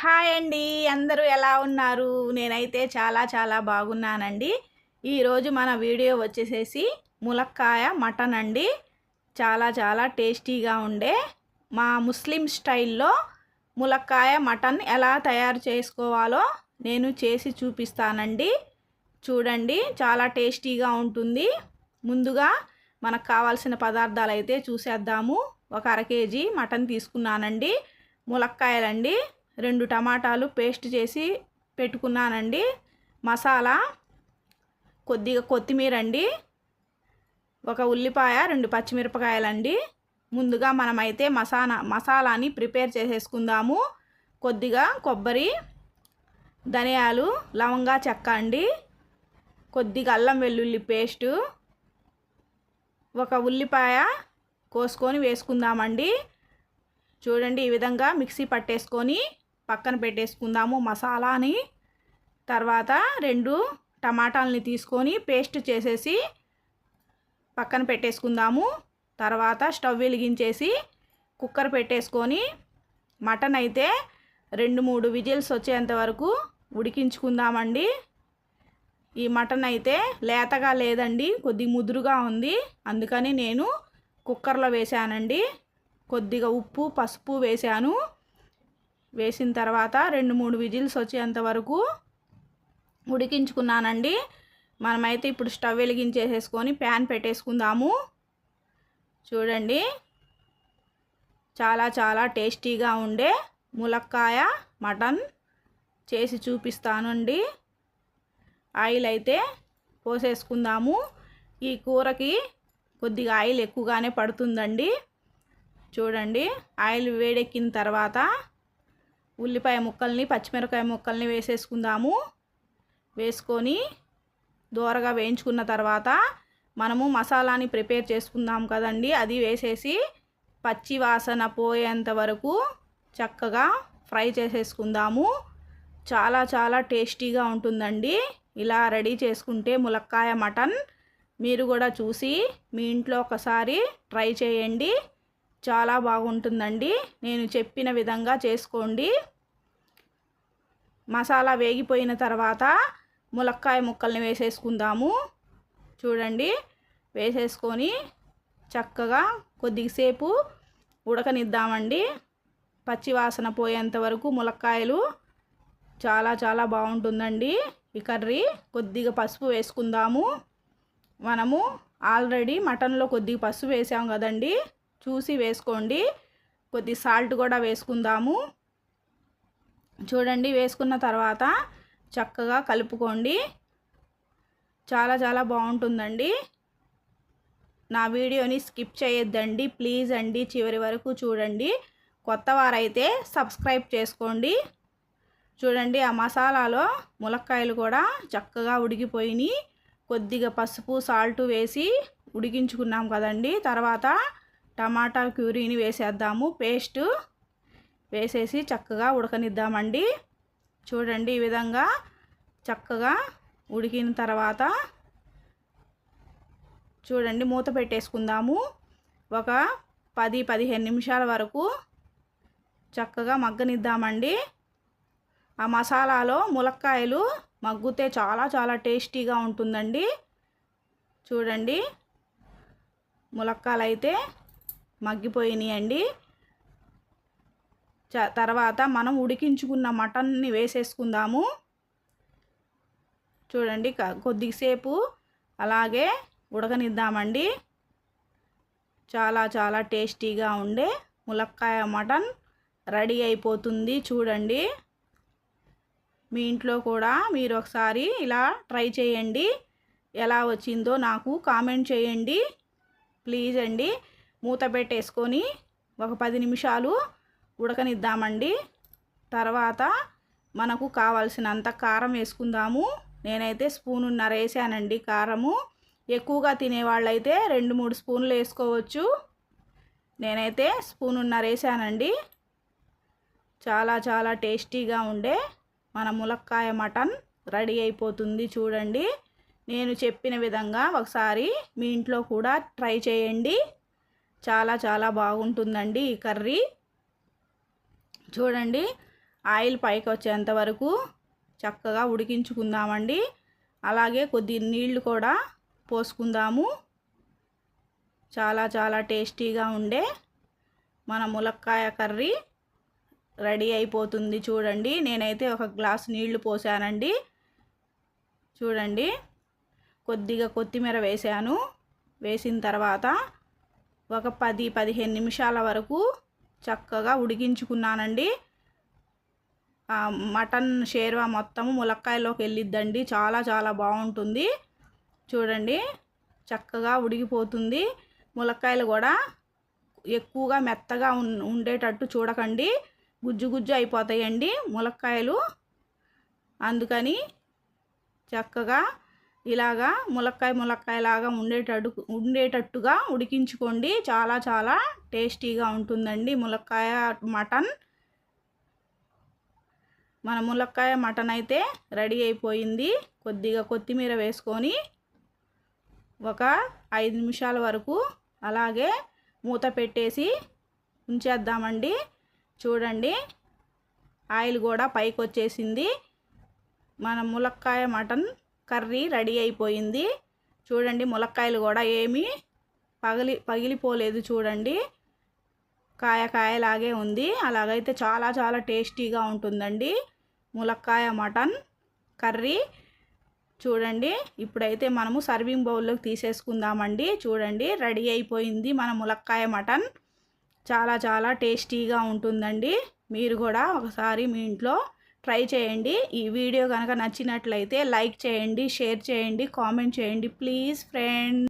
Hi అండి. అందరూ ఎలా ఉన్నారు? నేనైతే చాలా బాగున్నానండి. ఈరోజు మన వీడియో వచ్చేసేసి ములక్కాయ మటన్ అండి. చాలా టేస్టీగా ఉండే మా ముస్లిం స్టైల్లో ములక్కాయ మటన్ ఎలా తయారు చేసుకోవాలో నేను చేసి చూపిస్తానండి. చూడండి, చాలా టేస్టీగా ఉంటుంది. ముందుగా మనకు కావాల్సిన పదార్థాలు అయితే చూసేద్దాము. ఒక అర కేజీ మటన్ తీసుకున్నానండి. ములక్కాయలండి, 2 టమాటాలు పేస్ట్ చేసి పెట్టుకున్నానండి. మసాలా, కొద్దిగా కొత్తిమీర అండి, ఒక ఉల్లిపాయ, 2 పచ్చిమిరపకాయలండి. ముందుగా మనమైతే మసాలాని ప్రిపేర్ చేసేసుకుందాము. కొద్దిగా కొబ్బరి, ధనియాలు, లవంగా చెక్క అండి, కొద్దిగా అల్లం వెల్లుల్లి పేస్టు, ఒక ఉల్లిపాయ కోసుకొని వేసుకుందామండి. చూడండి, ఈ విధంగా మిక్సీ పట్టేసుకొని పక్కన పెట్టేసుకుందాము మసాలాని. తర్వాత 2 టమాటాలని తీసుకొని పేస్ట్ చేసేసి పక్కన పెట్టేసుకుందాము. తర్వాత స్టవ్ వెలిగించేసి కుక్కర్ పెట్టేసుకొని మటన్ అయితే 2-3 విజిల్స్ వచ్చేంత వరకు ఉడికించుకుందామండి. ఈ మటన్ అయితే లేతగా లేదండి, కొద్ది ముదురుగా ఉంది. అందుకని నేను కుక్కర్లో వేసానండి. కొద్దిగా ఉప్పు, పసుపు వేసాను. వేసిన తర్వాత 2-3 విజిల్స్ వచ్చేంత వరకు ఉడికించుకున్నానండి. మనమైతే ఇప్పుడు స్టవ్ వెలిగించేసేసుకొని ప్యాన్ పెట్టేసుకుందాము. చూడండి, చాలా టేస్టీగా ఉండే ములక్కాయ మటన్ చేసి చూపిస్తానండి. ఆయిల్ అయితే పోసేసుకుందాము. ఈ కూరకి కొద్దిగా ఆయిల్ ఎక్కువగానే పడుతుందండి. చూడండి, ఆయిల్ వేడెక్కిన తర్వాత ఉల్లిపాయ ముక్కల్ని, పచ్చిమిరపకాయ ముక్కల్ని వేసేసుకుందాము. వేసుకొని దోరగా వేయించుకున్న తర్వాత మనము మసాలాని ప్రిపేర్ చేసుకుందాం కదండి, అది వేసేసి పచ్చి వాసన పోయేంత వరకు చక్కగా ఫ్రై చేసేసుకుందాము. చాలా టేస్టీగా ఉంటుందండి. ఇలా రెడీ చేసుకుంటే ములక్కాయ మటన్ మీరు కూడా చూసి మీ ఇంట్లో ఒకసారి ట్రై చేయండి. చాలా బాగుంటుందండి. నేను చెప్పిన విధంగా చేసుకోండి. మసాలా వేగిపోయిన తర్వాత ములక్కాయ ముక్కల్ని వేసేసుకుందాము. చూడండి, వేసేసుకొని చక్కగా కొద్దిసేపు ఉడకనిద్దామండి. పచ్చి వాసన పోయేంత వరకు ములక్కాయలు చాలా బాగుంటుందండి ఈ కర్రీ. కొద్దిగా పసుపు వేసుకుందాము. మనము ఆల్రెడీ మటన్లో కొద్దిగా పసుపు వేసాం కదండి, చూసి వేసుకోండి. కొద్ది సాల్ట్ కూడా వేసుకుందాము. చూడండి, వేసుకున్న తర్వాత చక్కగా కలుపుకోండి. చాలా బాగుంటుందండి. నా వీడియోని స్కిప్ చేయొద్దండి ప్లీజ్ అండి, చివరి వరకు చూడండి. కొత్త వారైతే సబ్స్క్రైబ్ చేసుకోండి. చూడండి, ఆ మసాలాలో ములక్కాయలు కూడా చక్కగా ఉడికిపోయినాయి. కొద్దిగా పసుపు, సాల్ట్ వేసి ఉడికించుకున్నాం కదండి. తర్వాత టమాటా ప్యూరీని వేసేద్దాము. పేస్ట్ వేసేసి చక్కగా ఉడకనిద్దామండి. చూడండి, ఈ విధంగా చక్కగా ఉడికిన తర్వాత చూడండి, మూత పెట్టేసుకుందాము. ఒక 10-15 నిమిషాల వరకు చక్కగా మగ్గనిద్దామండి. ఆ మసాలాలో ములక్కాయలు మగ్గితే చాలా టేస్టీగా ఉంటుందండి. చూడండి, ములక్కాయలు అయితే మగ్గిపోయినాయండి. తర్వాత మనం ఉడికించుకున్న మటన్ని వేసేసుకుందాము. చూడండి, కొద్దిసేపు అలాగే ఉడకనిద్దామండి. చాలా టేస్టీగా ఉండే ములక్కాయ మటన్ రెడీ అయిపోతుంది. చూడండి, మీ ఇంట్లో కూడా మీరు ఒకసారి ఇలా ట్రై చేయండి. ఎలా వచ్చిందో నాకు కామెంట్ చేయండి ప్లీజ్ అండి. మూత పెట్టేసుకొని ఒక 10 నిమిషాలు ఉడకనిద్దామండి. తర్వాత మనకు కావాల్సినంత కారం వేసుకుందాము. నేనైతే 1.5 స్పూన్ వేసానండి కారము. ఎక్కువగా తినేవాళ్ళైతే 2-3 స్పూన్లు వేసుకోవచ్చు. నేనైతే 1.5 స్పూన్ వేసానండి. చాలా టేస్టీగా ఉండే మన ములక్కాయ మటన్ రెడీ అయిపోతుంది. చూడండి, నేను చెప్పిన విధంగా ఒకసారి మీ ఇంట్లో కూడా ట్రై చేయండి. చాలా బాగుంటుందండి ఈ కర్రీ. చూడండి, ఆయిల్ పైకి వచ్చేంత వరకు చక్కగా ఉడికించుకుందామండి. అలాగే కొద్ది నీళ్లు కూడా పోసుకుందాము. చాలా చాలా టేస్టీగా ఉండే మన ములక్కాయ కర్రీ రెడీ అయిపోతుంది. చూడండి, నేనైతే ఒక గ్లాస్ నీళ్లు పోసానండి. చూడండి, కొద్దిగా కొత్తిమీర వేసాను. వేసిన తర్వాత ఒక 10-15 నిమిషాల వరకు చక్కగా ఉడికించుకున్నానండి. మటన్ షేర్వా మొత్తము ములక్కాయలోకి వెళ్ళిద్దండి. చాలా చాలా బాగుంటుంది. చూడండి, చక్కగా ఉడికిపోతుంది. ములక్కాయలు కూడా ఎక్కువగా మెత్తగా ఉండేటట్టు చూడకండి, గుజ్జు గుజ్జు అయిపోతాయండి ములక్కాయలు. అందుకని చక్కగా ఇలాగా ములక్కాయలాగా ఉండేటట్టుగా ఉడికించుకోండి. చాలా చాలా టేస్టీగా ఉంటుందండి ములక్కాయ మటన్. మన ములక్కాయ మటన్ అయితే రెడీ అయిపోయింది. కొద్దిగా కొత్తిమీర వేసుకొని ఒక 5 నిమిషాల వరకు అలాగే మూత పెట్టేసి ఉంచేద్దామండి. చూడండి, ఆయిల్ కూడా పైకి వచ్చేసింది. మన ములక్కాయ మటన్ కర్రీ రెడీ అయిపోయింది. చూడండి, ములక్కాయలు కూడా ఏమీ పగిలిపోలేదు. చూడండి, కాయలాగే ఉంది. అలాగైతే చాలా చాలా టేస్టీగా ఉంటుందండి ములక్కాయ మటన్ కర్రీ. చూడండి, ఇప్పుడైతే మనము సర్వింగ్ బౌల్లోకి తీసేసుకుందామండి. చూడండి, రెడీ అయిపోయింది మన ములక్కాయ మటన్. చాలా చాలా టేస్టీగా ఉంటుందండి. మీరు కూడా ఒకసారి మీ ఇంట్లో ట్రై చేయండి. ఈ వీడియో కనుక నచ్చినట్లయితే లైక్ చేయండి, షేర్ చేయండి, కామెంట్ చేయండి ప్లీజ్ ఫ్రెండ్స్.